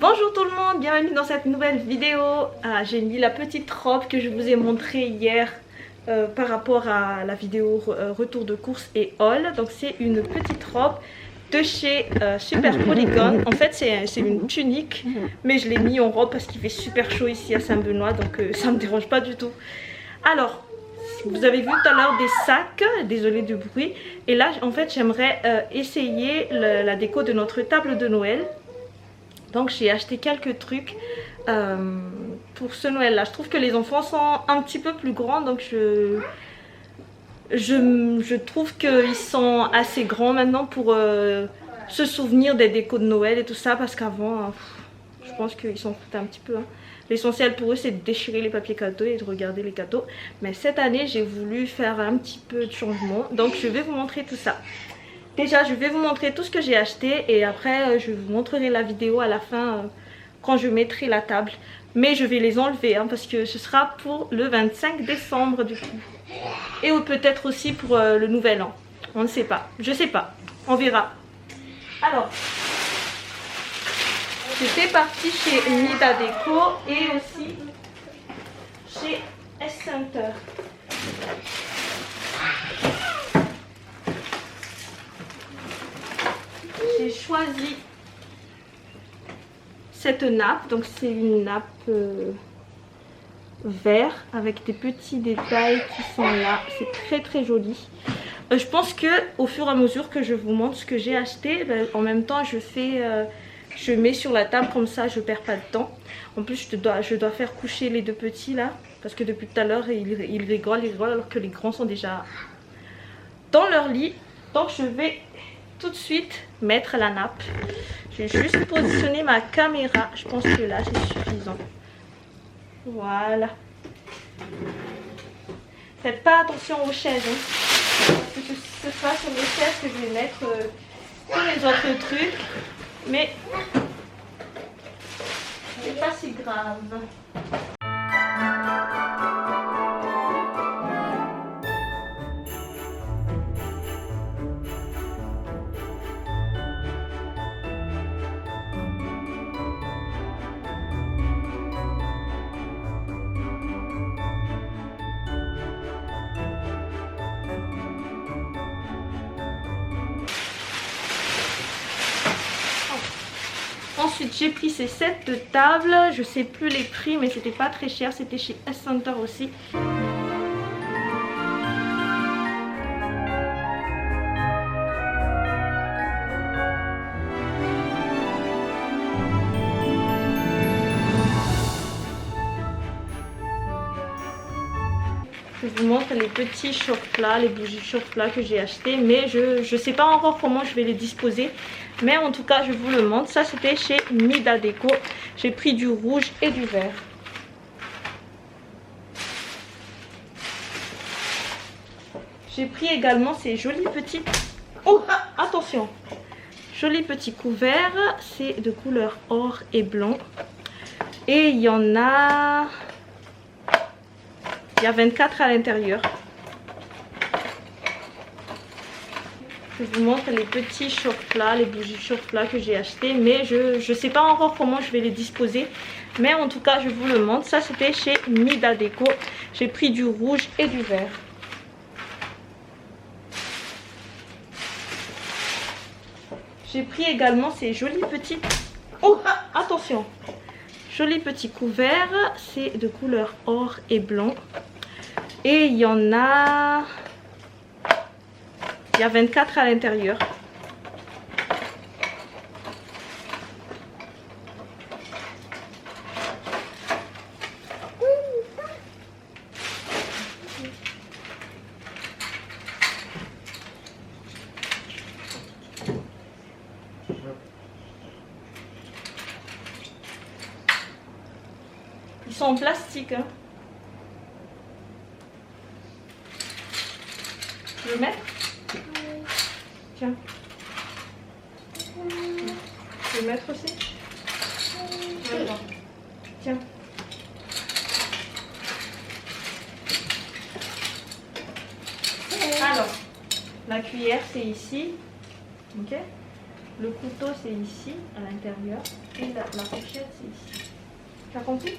Bonjour tout le monde, bienvenue dans cette nouvelle vidéo. J'ai mis la petite robe que je vous ai montrée hier par rapport à la vidéo retour de course et haul. Donc c'est une petite robe de chez Super Polygon. En fait c'est une tunique, mais je l'ai mis en robe parce qu'il fait super chaud ici à Saint-Benoît, donc ça me dérange pas du tout. Alors, vous avez vu tout à l'heure des sacs, désolé du bruit. Et là en fait j'aimerais essayer la déco de notre table de Noël. Donc j'ai acheté quelques trucs pour ce Noël là. Je trouve que les enfants sont un petit peu plus grands, donc je trouve qu'ils sont assez grands maintenant pour se souvenir des décos de Noël et tout ça. Parce qu'avant, je pense qu'ils s'en foutaient un petit peu. L'essentiel pour eux c'est de déchirer les papiers cadeaux et de regarder les cadeaux. Mais cette année j'ai voulu faire un petit peu de changement. Donc je vais vous montrer tout ça. Déjà je vais vous montrer tout ce que j'ai acheté et après je vous montrerai la vidéo à la fin quand je mettrai la table. Mais je vais les enlever parce que ce sera pour le 25 décembre du coup. Et peut-être aussi pour le nouvel an. On ne sait pas, je sais pas, on verra. Alors, j'étais partie chez Nida Déco et aussi chez S-Center. J'ai choisi cette nappe, donc c'est une nappe vert avec des petits détails qui sont là, c'est très joli. Je pense que au fur et à mesure que je vous montre ce que j'ai acheté, en même temps je mets sur la table comme ça, je perds pas de temps. En plus je dois faire coucher les deux petits là, parce que depuis tout à l'heure ils rigolent alors que les grands sont déjà dans leur lit. Donc je vais tout de suite mettre la nappe. Je vais juste positionner ma caméra. Je pense que là c'est suffisant. Voilà. Faites pas attention aux chaises. Parce que ce sera sur les chaises que je vais mettre tous les autres trucs. Mais c'est pas si grave. Ensuite j'ai pris ces sets de table, je sais plus les prix mais c'était pas très cher, c'était chez S-Center aussi. Je vous montre les petits chauffe-plats, les bougies chauffe-plats que j'ai acheté, mais je sais pas encore comment je vais les disposer. Mais en tout cas je vous le montre. Ça c'était chez Nida Déco. J'ai pris du rouge et du vert. J'ai pris également ces jolis petits... Oh attention, jolis petits couverts. C'est de couleur or et blanc. Et il y en a... Il y a 24 à l'intérieur. Je vous montre les petits chauffe-plats, les bougies chauffe-plats que j'ai acheté, mais je sais pas encore comment je vais les disposer. Mais en tout cas je vous le montre. Ça c'était chez Nida Déco. J'ai pris du rouge et du vert. J'ai pris également ces jolis petits... Oh attention, jolis petits couverts. C'est de couleur or et blanc. Et il y en a... Il y a 24 à l'intérieur. Ils sont en plastique. Tu veux mettre? Tiens. Tu veux mettre aussi? Tiens. Alors, la cuillère c'est ici. Ok. Le couteau c'est ici à l'intérieur. Et la fourchette, c'est ici. Tu as compris?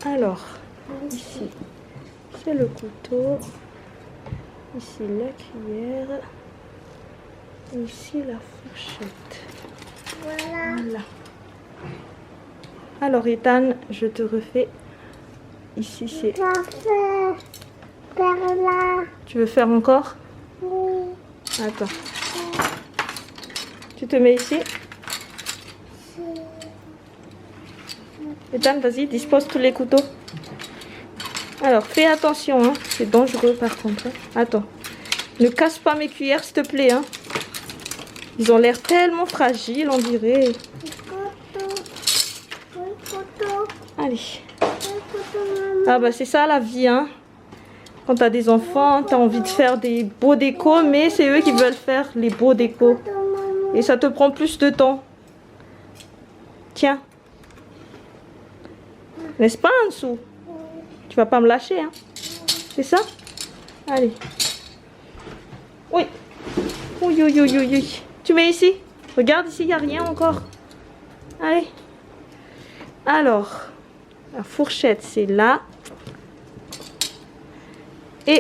Alors, ici, c'est le couteau. Ici, la cuillère. Ici, la fourchette. Voilà. Alors, Ethan, je te refais. Ici, c'est... Tu veux faire encore? Oui. Attends. Tu te mets ici. Ethan, vas-y, dispose tous les couteaux. Alors, fais attention, hein. C'est dangereux par contre. Hein. Attends. Ne casse pas mes cuillères, s'il te plaît. Hein. Ils ont l'air tellement fragiles, on dirait. Allez. Ah bah c'est ça la vie, hein. Quand t'as des enfants, t'as envie de faire des beaux décos, mais c'est eux qui veulent faire les beaux décos. Et ça te prend plus de temps. Tiens. N'est-ce pas, en dessous? Tu vas pas me lâcher, hein? C'est ça? Allez. Oui. Oui, oui, oui, oui, oui. Tu mets ici. Regarde ici, il n'y a rien encore. Allez. Alors, la fourchette, c'est là. Et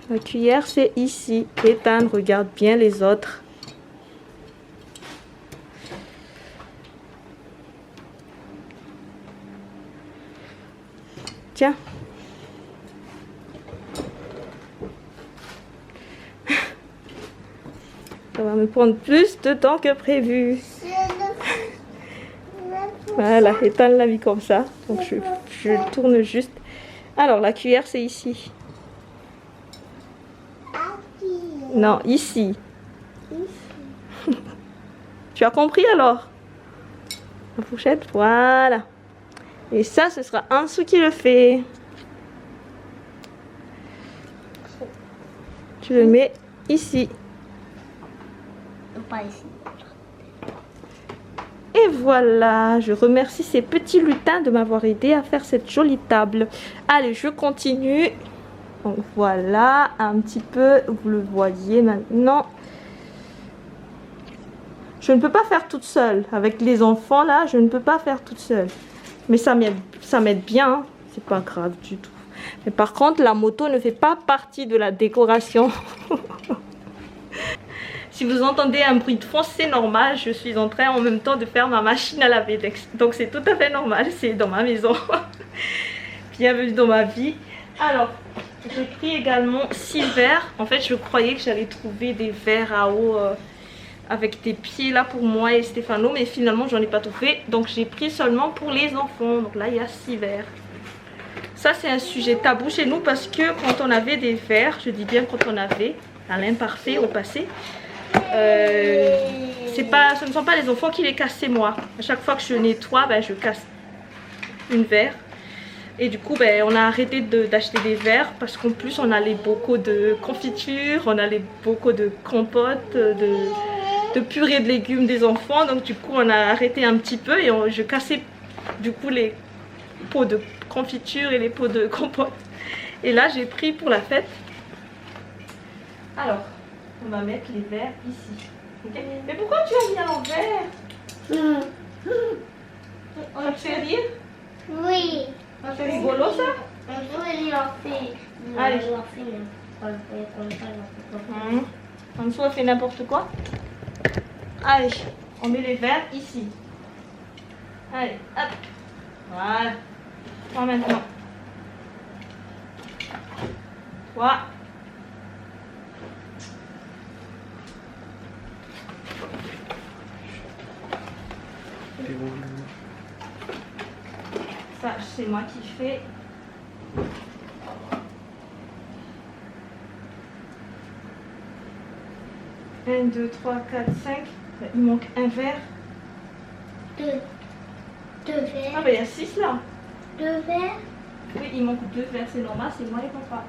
la cuillère, c'est ici. Ethan, regarde bien les autres. Tiens. Ça va me prendre plus de temps que prévu. Voilà, Ethan l'a mis comme ça. Donc je tourne juste. Alors, la cuillère, c'est ici. Non, ici. Tu as compris alors? La fourchette, voilà. Et ça, ce sera Ansu qui le fait. Tu le mets ici. Pas ici. Et voilà, je remercie ces petits lutins de m'avoir aidé à faire cette jolie table. Allez, je continue. Donc voilà, un petit peu, vous le voyez maintenant. Je ne peux pas faire toute seule. Avec les enfants là, je ne peux pas faire toute seule. Mais ça m'aide bien, hein. C'est pas grave du tout. Mais par contre, la moto ne fait pas partie de la décoration. Si vous entendez un bruit de fond, c'est normal. Je suis en train en même temps de faire ma machine à laver. Donc c'est tout à fait normal. C'est dans ma maison. Bienvenue dans ma vie. Alors, j'ai pris également 6 verres. En fait, je croyais que j'allais trouver des verres à eau avec des pieds là pour moi et Stéphano. Mais finalement, j'en ai pas trouvé. Donc j'ai pris seulement pour les enfants. Donc là, il y a 6 verres. Ça, c'est un sujet tabou chez nous parce que quand on avait des verres, je dis bien quand on avait, à l'imparfait au passé, ce ne sont pas les enfants qui les cassent, c'est moi. À chaque fois que je nettoie, ben, je casse une verre. Et du coup, ben, on a arrêté d'acheter des verres parce qu'en plus, on a les bocaux de confiture, on a les bocaux de compote, de purée de légumes des enfants. Donc du coup, on a arrêté un petit peu et je cassais du coup les pots de confiture et les pots de compote. Et là, j'ai pris pour la fête. Alors, on va mettre les verres ici. Okay. Mais pourquoi tu as mis à l'envers? Ça te fait rire? Oui. Ça fait rigolo ça? On peut les lancer. Allez. En dessous, on fait n'importe quoi. Allez, on met les verres ici. Allez, hop. Voilà. Toi maintenant. Toi. Ça, c'est moi qui fais. Un, 2, 3, 4, 5. Il manque un verre. Deux verres. Ah bah il y a 6 là. 2 verres. Oui, il manque 2 verres, c'est normal, c'est moi et papa.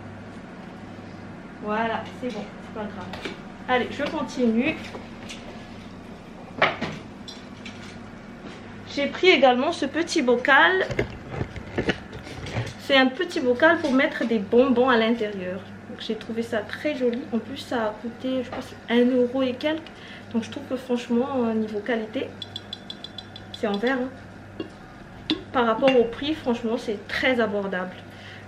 Voilà, c'est bon, c'est pas grave. Allez, je continue. J'ai pris également ce petit bocal. C'est un petit bocal pour mettre des bonbons à l'intérieur. j'ai trouvé ça très joli. En plus ça a coûté je pense 1 euro et quelques. Donc je trouve que franchement niveau qualité, c'est en verre hein. Par rapport au prix, franchement c'est très abordable.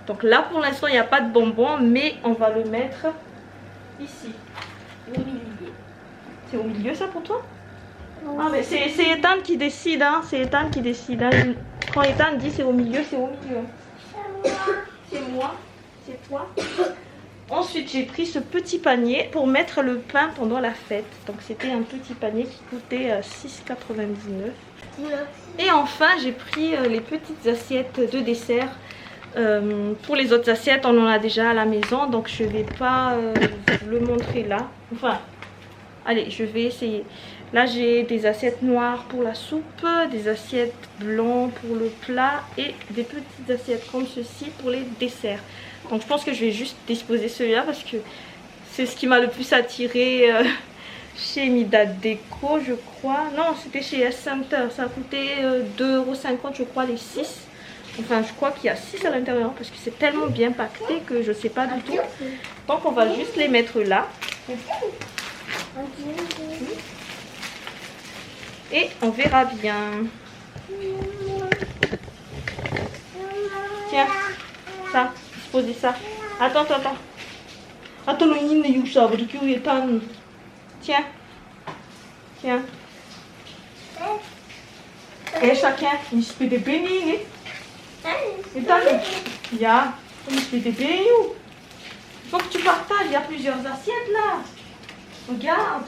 Donc là pour l'instant il n'y a pas de bonbons, mais on va le mettre ici, au milieu. C'est au milieu ça pour toi? Ah mais c'est Ethan qui décide hein, c'est Ethan qui décide hein. Quand Ethan dit c'est au milieu, c'est au milieu. C'est moi, c'est toi. Ensuite j'ai pris ce petit panier pour mettre le pain pendant la fête. Donc c'était un petit panier qui coûtait 6,99 €. Et enfin j'ai pris les petites assiettes de dessert. Pour les autres assiettes on en a déjà à la maison, donc je vais pas le montrer là. Enfin allez, je vais essayer. Là j'ai des assiettes noires pour la soupe, des assiettes blanches pour le plat et des petites assiettes comme ceci pour les desserts. Donc je pense que je vais juste disposer celui-là parce que c'est ce qui m'a le plus attiré chez Mida Déco je crois. Non, c'était chez S-Center, ça a coûté 2,50 € je crois les 6. Enfin je crois qu'il y a 6 à l'intérieur parce que c'est tellement bien pacté que je sais pas du tout. Donc on va juste les mettre là. Et on verra bien. Tiens, ça, disposez ça. Attends. Attends, tiens. Tiens. Et chacun, il se fait des bénis. Et t'as ya, il se fait des bénis. Il faut que tu partages, il y a plusieurs assiettes là. Regarde.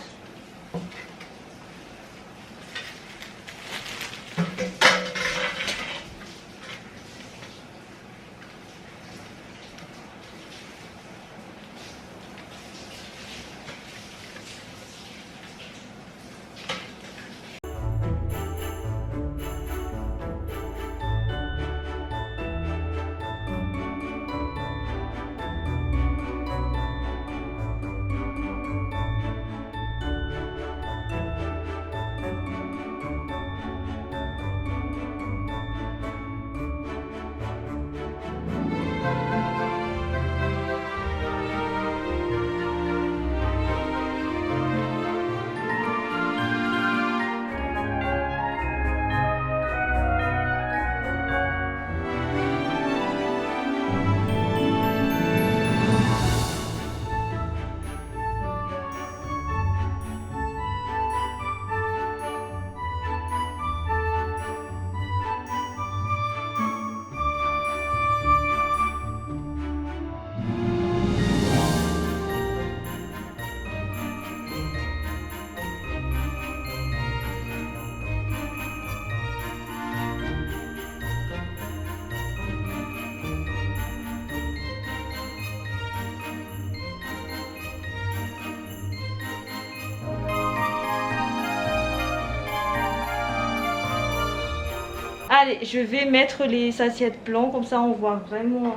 Allez, je vais mettre les assiettes blancs, comme ça on voit vraiment.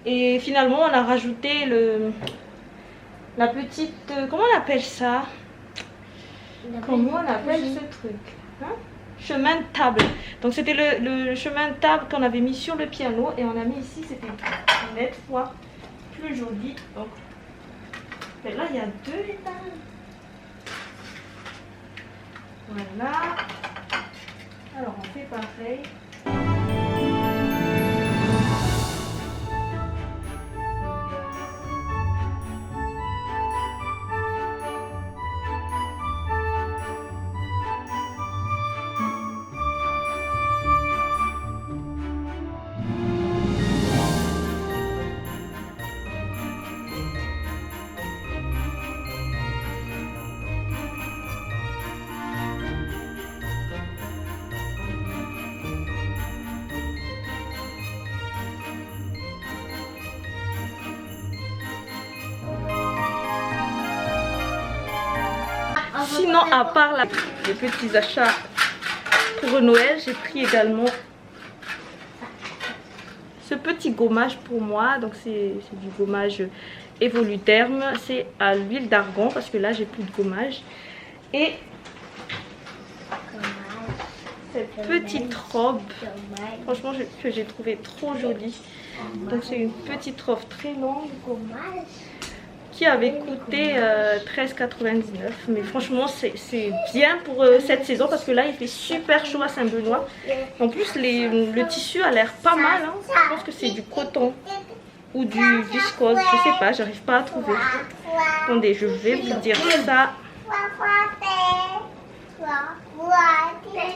Et finalement on a rajouté la petite, comment on appelle ça? Comment on appelle ce truc hein? Chemin de table. Donc c'était le chemin de table qu'on avait mis sur le piano et on a mis ici, c'était une fois plus joli. Donc mais là il y a 2 étages. Voilà. Alors on fait pareil. Sinon, à part les petits achats pour Noël, j'ai pris également ce petit gommage pour moi. Donc c'est du gommage Evoluterm. C'est à l'huile d'argan parce que là j'ai plus de gommage. Et cette petite robe, franchement que j'ai trouvé trop jolie. Donc c'est une petite robe très longue. qui avait coûté 13,99 €. Mais franchement, c'est bien pour cette saison parce que là, il fait super chaud à Saint-Benoît. En plus, le tissu a l'air pas mal. Hein. Je pense que c'est du coton ou du viscose. Je sais pas, j'arrive pas à trouver. Attendez, je vais vous dire ça.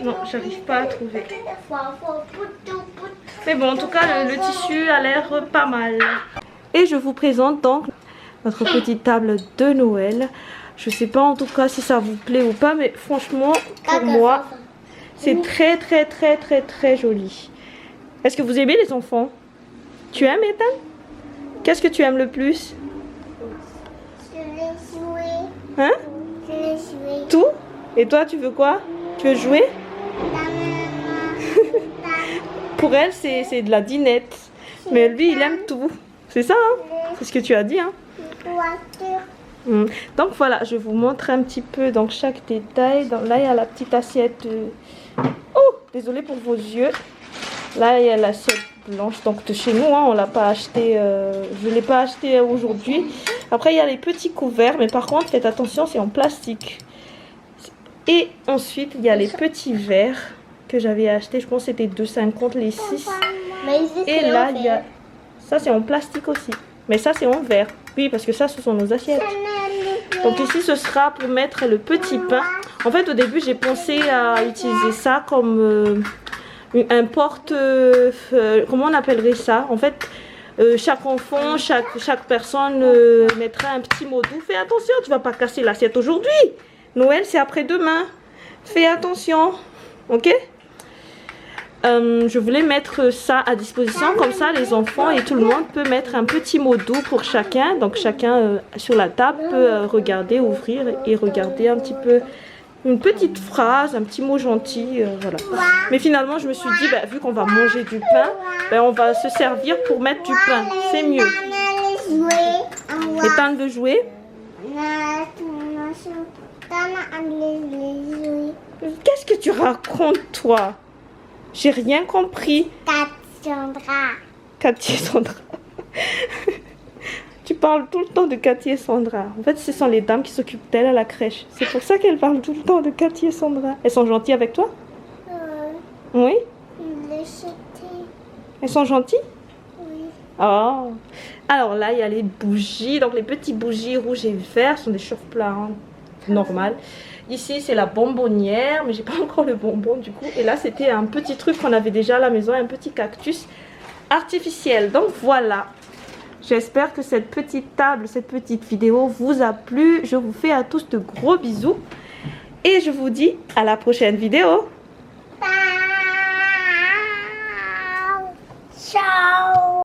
Non, j'arrive pas à trouver. Mais bon, en tout cas, le tissu a l'air pas mal. Et je vous présente donc notre petite table de Noël. Je sais pas en tout cas si ça vous plaît ou pas, mais franchement, pour moi, c'est très joli. Est-ce que vous aimez les enfants? Tu aimes, Ethan? Qu'est-ce que tu aimes le plus? Je vais jouer. Hein? Je vais jouer. Tout? Et toi, tu veux quoi? Tu veux jouer? Pour elle, c'est de la dinette. Mais lui, il aime tout. C'est ça, hein? C'est ce que tu as dit, hein? Donc voilà, je vous montre un petit peu donc chaque détail. Donc, là, il y a la petite assiette. Oh, désolée pour vos yeux. Là, il y a l'assiette blanche. Donc de chez nous, hein, on l'a pas acheté. Je ne l'ai pas acheté aujourd'hui. Après, il y a les petits couverts. Mais par contre, faites attention, c'est en plastique. Et ensuite, il y a les petits verres que j'avais acheté. Je pense que c'était 2,50 les 6. Et là, il y a... Ça, c'est en plastique aussi. Mais ça, c'est en verre. Oui, parce que ça, ce sont nos assiettes. Donc ici, ce sera pour mettre le petit pain. En fait, au début, j'ai pensé à utiliser ça comme un porte... comment on appellerait ça? En fait, chaque enfant, chaque personne mettra un petit mot doux. Fais attention, tu vas pas casser l'assiette aujourd'hui. Noël, c'est après-demain. Fais attention. Ok? Je voulais mettre ça à disposition, comme ça les enfants et tout le monde peut mettre un petit mot doux pour chacun. Donc chacun sur la table peut regarder, ouvrir et regarder un petit peu une petite phrase, un petit mot gentil, voilà. Mais finalement je me suis dit, vu qu'on va manger du pain, on va se servir pour mettre du pain, c'est mieux. Ethan veut jouer? Qu'est-ce que tu racontes toi? J'ai rien compris. Cathy et Sandra. Tu parles tout le temps de Cathy et Sandra. En fait, ce sont les dames qui s'occupent d'elle à la crèche. C'est pour ça qu'elles parlent tout le temps de Cathy et Sandra. Elles sont gentilles avec toi? Oui? Elles sont gentilles? Oui. Oh. Alors là, il y a les bougies. Donc les petites bougies rouges et verts sont des chauffe-plats hein, normales. Ici, c'est la bonbonnière, mais j'ai pas encore le bonbon du coup. Et là, c'était un petit truc qu'on avait déjà à la maison, un petit cactus artificiel. Donc voilà. J'espère que cette petite table, cette petite vidéo vous a plu. Je vous fais à tous de gros bisous. Et je vous dis à la prochaine vidéo.